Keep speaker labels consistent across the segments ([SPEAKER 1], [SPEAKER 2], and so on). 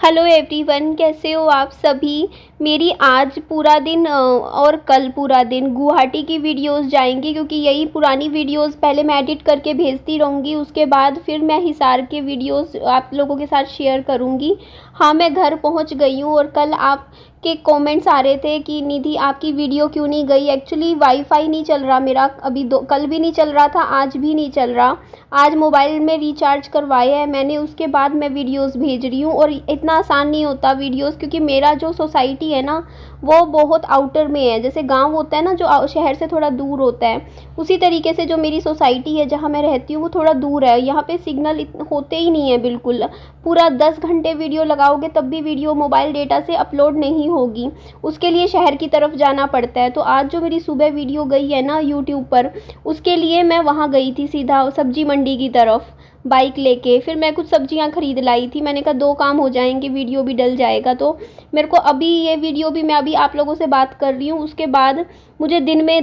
[SPEAKER 1] Hello everyone, कैसे हो आप सभी। मेरी आज पूरा दिन और कल पूरा दिन गुवाहाटी की वीडियोस जाएंगी, क्योंकि यही पुरानी वीडियोस पहले मैं एडिट करके भेजती रहूँगी। उसके बाद फिर मैं हिसार के वीडियोस आप लोगों के साथ शेयर करूँगी। हाँ, मैं घर पहुँच गई हूँ और कल आपके कमेंट्स आ रहे थे कि निधि आपकी वीडियो क्यों नहीं गई। एक्चुअली वाईफाई नहीं चल रहा मेरा, अभी कल भी नहीं चल रहा था, आज भी नहीं चल रहा। आज मोबाइल में रिचार्ज करवाया है मैंने, उसके बाद मैं वीडियोस भेज रही हूँ। और इतना आसान नहीं होता वीडियोस, क्योंकि मेरा जो सोसाइटी है ना वो बहुत आउटर में है। जैसे गांव होता है ना जो शहर से थोड़ा दूर होता है, उसी तरीके से जो मेरी सोसाइटी है जहाँ मैं रहती हूँ वो थोड़ा दूर है। यहाँ पे सिग्नल होते ही नहीं है बिल्कुल। पूरा 10 घंटे वीडियो लगाओगे तब भी वीडियो मोबाइल डेटा से अपलोड नहीं होगी, उसके लिए शहर की तरफ जाना पड़ता है। तो आज जो मेरी सुबह वीडियो गई है ना यूट्यूब पर, उसके लिए मैं वहाँ गई थी सीधा सब्जी मंडी की तरफ बाइक लेके। फिर मैं कुछ सब्जियां खरीद लाई थी। मैंने कहा 2 काम हो जाएंगे, वीडियो भी डल जाएगा। तो मेरे को अभी ये वीडियो भी मैं अभी आप लोगों से बात कर रही हूँ, उसके बाद मुझे दिन में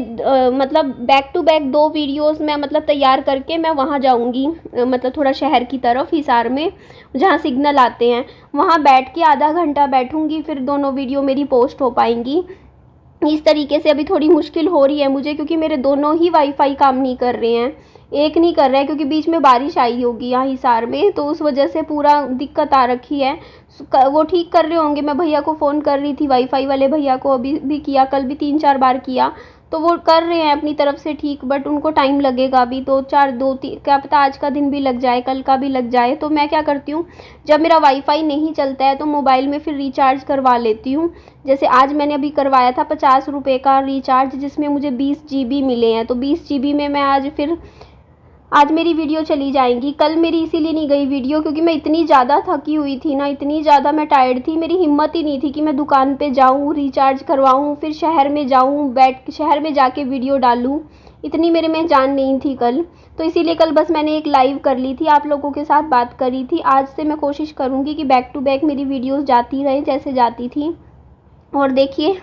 [SPEAKER 1] मतलब बैक टू बैक 2 वीडियोस मैं मतलब तैयार करके मैं वहाँ जाऊँगी, मतलब थोड़ा शहर की तरफ हिसार में जहाँ सिग्नल आते हैं, वहाँ बैठ के आधा घंटा बैठूँगी, फिर दोनों वीडियो मेरी पोस्ट हो पाएंगी। इस तरीके से अभी थोड़ी मुश्किल हो रही है मुझे, क्योंकि मेरे दोनों ही वाईफाई काम नहीं कर रहे हैं। एक नहीं कर रहा है क्योंकि बीच में बारिश आई होगी यहाँ हिसार में, तो उस वजह से पूरा दिक्कत आ रखी है। वो ठीक कर रहे होंगे। मैं भैया को फ़ोन कर रही थी, वाईफाई वाले भैया को अभी भी किया, कल भी 3-4 बार किया, तो वो कर रहे हैं अपनी तरफ से ठीक, बट उनको टाइम लगेगा अभी। 2-4 क्या पता आज का दिन भी लग जाए, कल का भी लग जाए। तो मैं क्या करती हूँ, जब मेरा वाईफाई नहीं चलता है तो मोबाइल में फिर रिचार्ज करवा लेती हूँ। जैसे आज मैंने अभी करवाया था 50 रुपये का रिचार्ज, जिसमें मुझे 20 GB मिले हैं। तो 20 GB में मैं आज मेरी वीडियो चली जाएंगी। कल मेरी इसीलिए नहीं गई वीडियो, क्योंकि मैं इतनी ज़्यादा थकी हुई थी ना, इतनी ज़्यादा मैं टायर्ड थी, मेरी हिम्मत ही नहीं थी कि मैं दुकान पे जाऊँ, रिचार्ज करवाऊँ, फिर शहर में जाऊँ, शहर में जाके वीडियो डालूँ। इतनी मेरे में जान नहीं थी कल। तो इसीलिए कल बस मैंने एक लाइव कर ली थी, आप लोगों के साथ बात करी थी। आज से मैं कोशिश करूँगी कि बैक टू बैक मेरी वीडियोज़ जाती रहे जैसे जाती थी। और देखिए,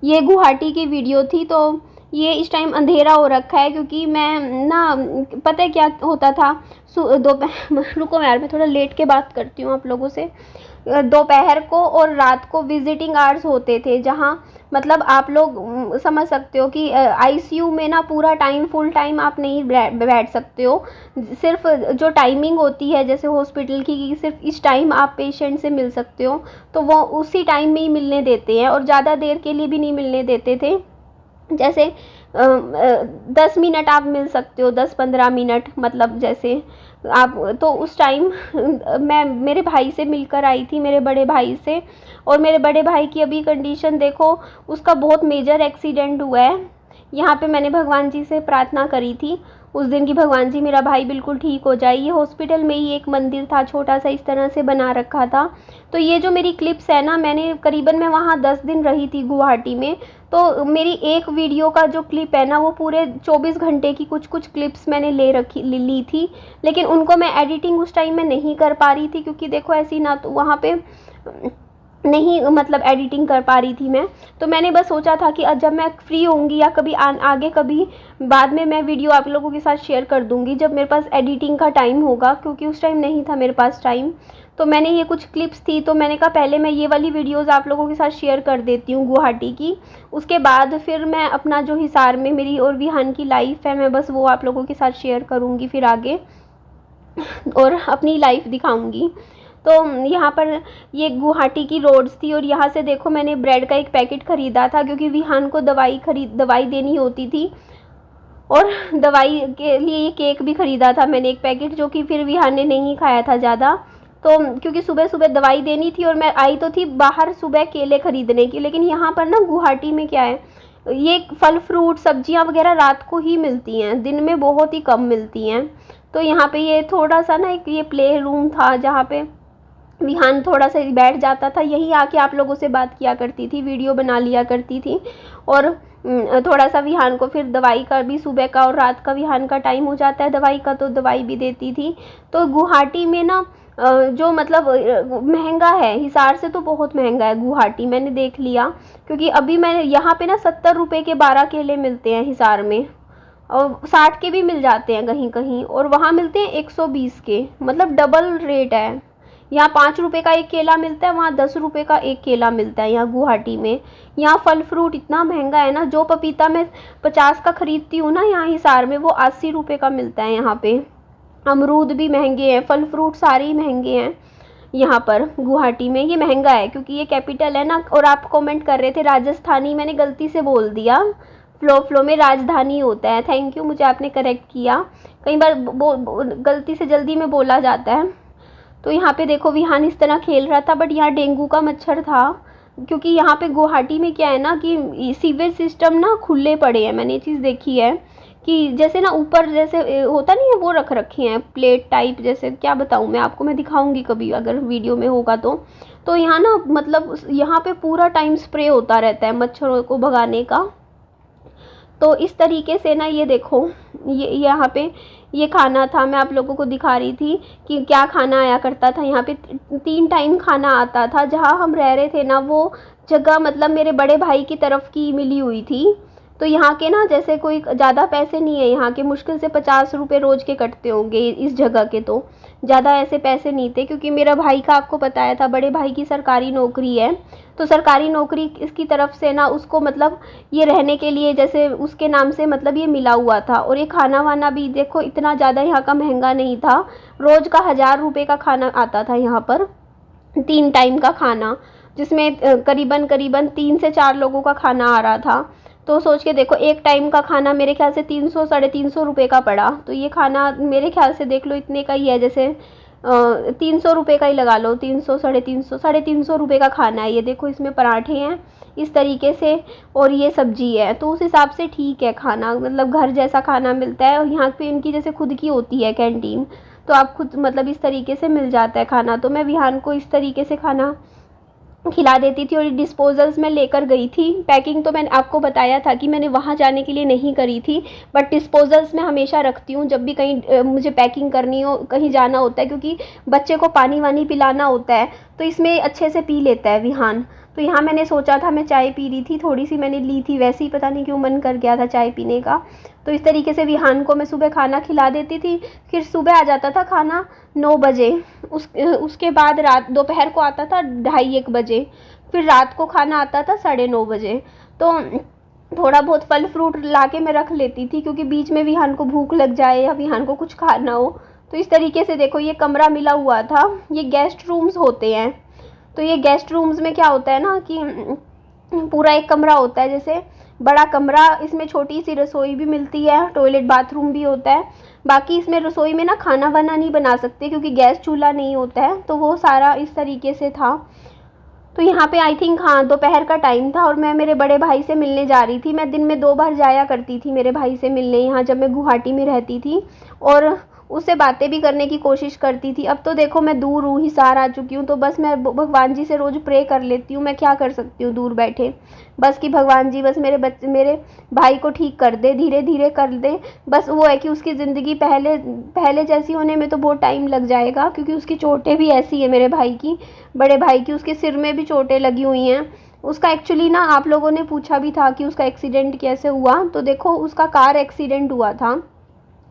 [SPEAKER 1] ये गुवाहाटी की वीडियो थी। तो ये इस टाइम अंधेरा हो रखा है, क्योंकि मैं ना, पता है क्या होता था, दोपहर रुको यार, मैं थोड़ा लेट के बात करती हूँ आप लोगों से। दोपहर को और रात को विजिटिंग आवर्स होते थे, जहाँ मतलब आप लोग समझ सकते हो कि आईसीयू में ना पूरा टाइम फुल टाइम आप नहीं बैठ सकते हो। सिर्फ जो टाइमिंग होती है जैसे हॉस्पिटल की, सिर्फ इस टाइम आप पेशेंट से मिल सकते हो, तो वो उसी टाइम में ही मिलने देते हैं, और ज़्यादा देर के लिए भी नहीं मिलने देते थे। जैसे 10 मिनट आप मिल सकते हो, 10-15 मिनट, मतलब जैसे आप। तो उस टाइम मैं मेरे भाई से मिलकर आई थी, मेरे बड़े भाई से। और मेरे बड़े भाई की अभी कंडीशन देखो, उसका बहुत मेजर एक्सीडेंट हुआ है। यहाँ पे मैंने भगवान जी से प्रार्थना करी थी उस दिन की, भगवान जी मेरा भाई बिल्कुल ठीक हो जाए। ये हॉस्पिटल में ही एक मंदिर था छोटा सा, इस तरह से बना रखा था। तो ये जो मेरी क्लिप्स है ना, मैं वहाँ 10 दिन रही थी गुवाहाटी में। तो मेरी एक वीडियो का जो क्लिप है ना, वो पूरे 24 घंटे की कुछ क्लिप्स मैंने ली थी। लेकिन उनको मैं एडिटिंग उस टाइम में नहीं कर पा रही थी, क्योंकि देखो ऐसी ना तो वहाँ पे नहीं, मतलब एडिटिंग कर पा रही थी मैं। तो मैंने बस सोचा था कि जब मैं फ्री होंगी या कभी आगे कभी बाद में मैं वीडियो आप लोगों के साथ शेयर कर दूंगी, जब मेरे पास एडिटिंग का टाइम होगा, क्योंकि उस टाइम नहीं था मेरे पास टाइम। तो मैंने ये कुछ क्लिप्स थी, तो मैंने कहा पहले मैं ये वाली वीडियोज़ आप लोगों के साथ शेयर कर देती हूँ गुवाहाटी की। उसके बाद फिर मैं अपना जो हिसार में मेरी और विहान की लाइफ है, मैं बस वो आप लोगों के साथ शेयर करूँगी फिर आगे, और अपनी लाइफ दिखाऊंगी। तो यहाँ पर ये गुवाहाटी की रोड्स थी, और यहाँ से देखो मैंने ब्रेड का एक पैकेट ख़रीदा था, क्योंकि विहान को दवाई देनी होती थी, और दवाई के लिए ये केक भी ख़रीदा था मैंने एक पैकेट, जो कि फिर विहान ने नहीं खाया था ज़्यादा। तो क्योंकि सुबह सुबह दवाई देनी थी, और मैं आई तो थी बाहर सुबह केले ख़रीदने की। लेकिन यहाँ पर ना गुवाहाटी में क्या है, ये फल फ्रूट सब्जियाँ वगैरह रात को ही मिलती हैं, दिन में बहुत ही कम मिलती हैं। तो यहाँ पे ये थोड़ा सा ना एक ये प्ले रूम था, जहाँ पे विहान थोड़ा सा बैठ जाता था, यही आके आप लोगों से बात किया करती थी, वीडियो बना लिया करती थी। और थोड़ा सा विहान को फिर दवाई का भी, सुबह का और रात का विहान का टाइम हो जाता है दवाई का, तो दवाई भी देती थी। तो गुवाहाटी में ना जो मतलब महंगा है, हिसार से तो बहुत महंगा है गुवाहाटी, मैंने देख लिया। क्योंकि अभी मैंने यहाँ पे ना 70 रुपये के 12 केले मिलते हैं हिसार में, और 60 के भी मिल जाते हैं कहीं कहीं, और वहाँ मिलते हैं 120 के, मतलब डबल रेट है। यहाँ 5 रुपये का एक केला मिलता है, वहाँ 10 रुपये का एक केला मिलता है यहाँ गुवाहाटी में। यहाँ फल फ्रूट इतना महंगा है ना, जो पपीता मैं 50 का ख़रीदती हूँ ना यहाँ हिसार में, वो 80 रुपये का मिलता है यहाँ पे। अमरूद भी महंगे हैं, फल फ्रूट सारे ही महंगे हैं यहाँ पर गुवाहाटी में। ये महंगा है क्योंकि ये कैपिटल है ना। और आप कमेंट कर रहे थे राजस्थानी, मैंने गलती से बोल दिया, फ्लो में राजधानी होता है। थैंक यू, मुझे आपने करेक्ट किया। कई बार गलती से जल्दी में बोला जाता है। तो यहाँ पे देखो विहान इस तरह खेल रहा था, बट यहाँ डेंगू का मच्छर था क्योंकि यहाँ पे गुवाहाटी में क्या है ना कि सीवेज सिस्टम ना खुले पड़े हैं। मैंने ये चीज़ देखी है कि जैसे ना ऊपर जैसे होता नहीं है, वो रख रखे हैं प्लेट टाइप, जैसे क्या बताऊँ मैं आपको, मैं दिखाऊंगी कभी अगर वीडियो में होगा तो यहाँ ना मतलब यहाँ पे पूरा टाइम स्प्रे होता रहता है मच्छरों को भगाने का। तो इस तरीके से ना ये देखो, ये यहाँ पे ये खाना था, मैं आप लोगों को दिखा रही थी कि क्या खाना आया करता था। यहाँ पे 3 टाइम खाना आता था। जहाँ हम रह रहे थे ना वो जगह मतलब मेरे बड़े भाई की तरफ की मिली हुई थी। तो यहाँ के ना जैसे कोई ज़्यादा पैसे नहीं है, यहाँ के मुश्किल से 50 रुपये रोज़ के कटते होंगे इस जगह के, तो ज़्यादा ऐसे पैसे नहीं थे क्योंकि मेरा भाई का आपको बताया था, बड़े भाई की सरकारी नौकरी है। तो सरकारी नौकरी इसकी तरफ से ना उसको मतलब ये रहने के लिए जैसे उसके नाम से मतलब ये मिला हुआ था। और ये खाना वाना भी देखो इतना ज़्यादा यहाँ का महंगा नहीं था। रोज़ का 1000 रुपये का खाना आता था यहाँ पर, 3 टाइम का खाना, जिसमें करीबन 3 से 4 लोगों का खाना आ रहा था। तो सोच के देखो, एक टाइम का खाना मेरे ख्याल से 300 साढ़े 300 रुपये का पड़ा। तो ये खाना मेरे ख्याल से देख लो इतने का ही है, जैसे 300 रुपये का ही लगा लो, 300 साढ़े 300 रुपये का खाना है। ये देखो इसमें पराठे हैं इस तरीके से और ये सब्जी है। तो उस हिसाब से ठीक है खाना, मतलब घर जैसा खाना मिलता है। और यहाँ पे इनकी जैसे खुद की होती है कैंटीन, तो आप खुद मतलब इस तरीके से मिल जाता है खाना। तो मैं विहान को इस तरीके से खाना खिला देती थी। और डिस्पोजल्स में लेकर गई थी। पैकिंग तो मैंने आपको बताया था कि मैंने वहाँ जाने के लिए नहीं करी थी, बट डिस्पोजल्स मैं हमेशा रखती हूँ जब भी कहीं मुझे पैकिंग करनी हो, कहीं जाना होता है, क्योंकि बच्चे को पानी वानी पिलाना होता है तो इसमें अच्छे से पी लेता है विहान। तो यहाँ मैंने सोचा था, मैं चाय पी रही थी, थोड़ी सी मैंने ली थी, वैसे ही पता नहीं क्यों मन कर गया था चाय पीने का। तो इस तरीके से विहान को मैं सुबह खाना खिला देती थी। फिर सुबह आ जाता था खाना 9 बजे, उसके बाद रात दोपहर को आता था 2:30-1 बजे, फिर रात को खाना आता था 9:30 बजे। तो थोड़ा बहुत फल फ्रूट ला के मैं रख लेती थी क्योंकि बीच में विहान को भूख लग जाए या विहान को कुछ खाना हो। तो इस तरीके से देखो ये कमरा मिला हुआ था। ये गेस्ट रूम्स होते हैं। तो ये गेस्ट रूम्स में क्या होता है ना कि पूरा एक कमरा होता है, जैसे बड़ा कमरा, इसमें छोटी सी रसोई भी मिलती है, टॉयलेट बाथरूम भी होता है। बाकी इसमें रसोई में ना खाना वाना नहीं बना सकते क्योंकि गैस चूल्हा नहीं होता है। तो वो सारा इस तरीके से था। तो यहाँ पे आई थिंक हाँ दोपहर का टाइम था और मैं मेरे बड़े भाई से मिलने जा रही थी। मैं दिन में 2 बार जाया करती थी मेरे भाई से मिलने, यहाँ जब मैं गुवाहाटी में रहती थी, और उससे बातें भी करने की कोशिश करती थी। अब तो देखो मैं दूर हूँ, हिसार आ चुकी हूँ, तो बस मैं भगवान जी से रोज़ प्रे कर लेती हूँ। मैं क्या कर सकती हूँ दूर बैठे, बस कि भगवान जी बस मेरे भाई को ठीक कर दे, धीरे धीरे कर दे। बस वो है कि उसकी ज़िंदगी पहले जैसी होने में तो बहुत टाइम लग जाएगा, क्योंकि उसकी चोटें भी ऐसी है मेरे भाई की, बड़े भाई की, उसके सिर में भी चोटें लगी हुई हैं। उसका एक्चुअली ना आप लोगों ने पूछा भी था कि उसका एक्सीडेंट कैसे हुआ, तो देखो उसका कार एक्सीडेंट हुआ था।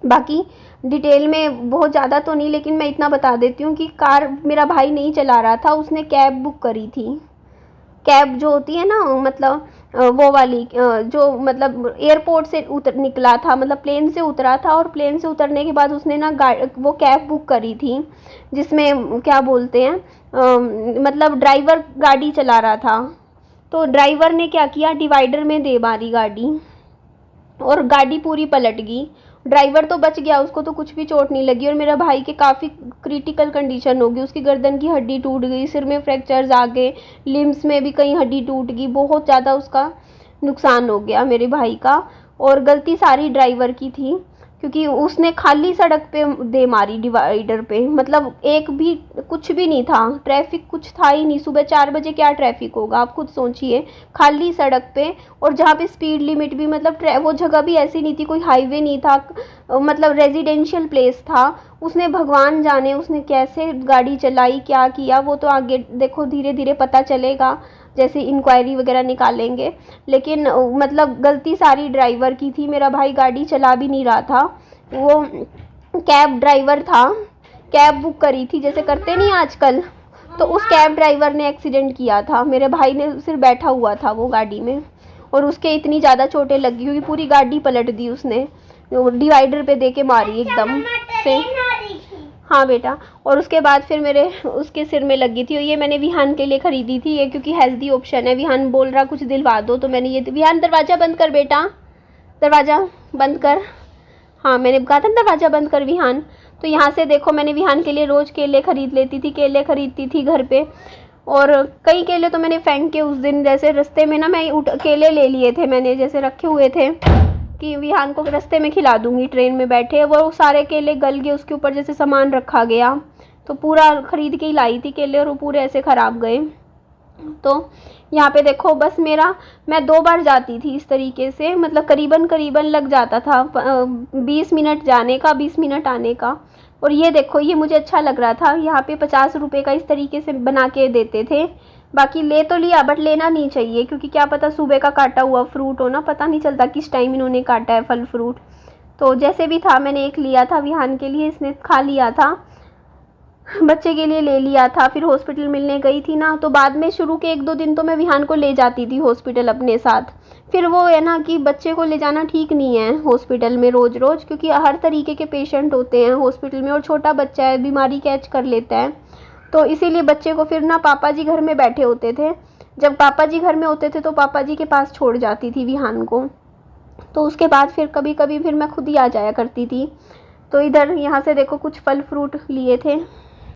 [SPEAKER 1] बाकी डिटेल में बहुत ज़्यादा तो नहीं, लेकिन मैं इतना बता देती हूँ कि कार मेरा भाई नहीं चला रहा था, उसने कैब बुक करी थी। कैब जो होती है ना, मतलब वो वाली जो मतलब एयरपोर्ट से निकला था, मतलब प्लेन से उतरा था, और प्लेन से उतरने के बाद उसने ना वो कैब बुक करी थी, जिसमें क्या बोलते हैं मतलब ड्राइवर गाड़ी चला रहा था। तो ड्राइवर ने क्या किया, डिवाइडर में दे मारी गाड़ी और गाड़ी पूरी पलट गई। ड्राइवर तो बच गया, उसको तो कुछ भी चोट नहीं लगी, और मेरा भाई के काफ़ी क्रिटिकल कंडीशन हो गई। उसकी गर्दन की हड्डी टूट गई, सिर में फ्रैक्चर्स आ गए, लिम्स में भी कहीं हड्डी टूट गई, बहुत ज़्यादा उसका नुकसान हो गया मेरे भाई का। और गलती सारी ड्राइवर की थी, क्योंकि उसने खाली सड़क पे दे मारी डिवाइडर पे, मतलब एक भी कुछ भी नहीं था, ट्रैफिक कुछ था ही नहीं। सुबह 4 बजे क्या ट्रैफिक होगा, आप खुद सोचिए, खाली सड़क पे, और जहाँ पे स्पीड लिमिट भी मतलब वो जगह भी ऐसी नहीं थी, कोई हाईवे नहीं था, मतलब रेजिडेंशियल प्लेस था। उसने भगवान जाने उसने कैसे गाड़ी चलाई, क्या किया, वो तो आगे देखो धीरे धीरे पता चलेगा जैसे इंक्वायरी वगैरह निकालेंगे। लेकिन मतलब गलती सारी ड्राइवर की थी। मेरा भाई गाड़ी चला भी नहीं रहा था, वो कैब ड्राइवर था, कैब बुक करी थी, जैसे करते नहीं आजकल, तो उस कैब ड्राइवर ने एक्सीडेंट किया था। मेरे भाई ने सिर्फ बैठा हुआ था वो गाड़ी में, और उसके इतनी ज़्यादा चोटें लगी क्योंकि पूरी गाड़ी पलट दी उसने, डिवाइडर पे दे के मारी एकदम से। हाँ बेटा, और उसके बाद फिर मेरे उसके सिर में लगी थी। और ये मैंने विहान के लिए ख़रीदी थी ये, क्योंकि हेल्दी ऑप्शन है। विहान बोल रहा कुछ दिलवा दो, तो मैंने ये, विहान दरवाज़ा बंद कर बेटा, दरवाज़ा बंद कर। हाँ मैंने कहा था दरवाज़ा बंद कर विहान। तो यहाँ से देखो, मैंने विहान के लिए रोज़ केले ख़रीद लेती थी, केले ख़रीदती थी घर पे। और कई केले तो मैंने फेंक के उस दिन, जैसे रास्ते में ना मैं केले ले लिए थे मैंने, जैसे रखे हुए थे कि विहान को रास्ते में खिला दूंगी ट्रेन में बैठे, वो सारे केले गल गए, उसके ऊपर जैसे सामान रखा गया। तो पूरा ख़रीद के ही लाई थी केले, और वो पूरे ऐसे ख़राब गए। तो यहाँ पे देखो, बस मैं 2 बार जाती थी इस तरीके से, मतलब करीबन लग जाता था 20 मिनट जाने का, 20 मिनट आने का। और ये देखो, ये मुझे अच्छा लग रहा था। यहाँ पे 50 रुपये का इस तरीके से बना के देते थे। बाकी ले तो लिया, बट लेना नहीं चाहिए, क्योंकि क्या पता सुबह का काटा हुआ फ्रूट हो ना, पता नहीं चलता किस टाइम इन्होंने काटा है फल फ्रूट। तो जैसे भी था, मैंने एक लिया था विहान के लिए, इसने खा लिया था, बच्चे के लिए ले लिया था। फिर हॉस्पिटल मिलने गई थी ना, तो बाद में शुरू के 1-2 दिन तो मैं विहान को ले जाती थी हॉस्पिटल अपने साथ। फिर वो है ना कि बच्चे को ले जाना ठीक नहीं है हॉस्पिटल में रोज़ रोज़, क्योंकि हर तरीके के पेशेंट होते हैं हॉस्पिटल में, और छोटा बच्चा है, बीमारी कैच कर लेता है। तो इसीलिए बच्चे को फिर ना पापा जी घर में बैठे होते थे। जब पापा जी घर में होते थे तो पापा जी के पास छोड़ जाती थी विहान को। तो उसके बाद फिर कभी कभी फिर मैं खुद ही आ जाया करती थी। तो इधर यहाँ से देखो कुछ फल फ्रूट लिए थे।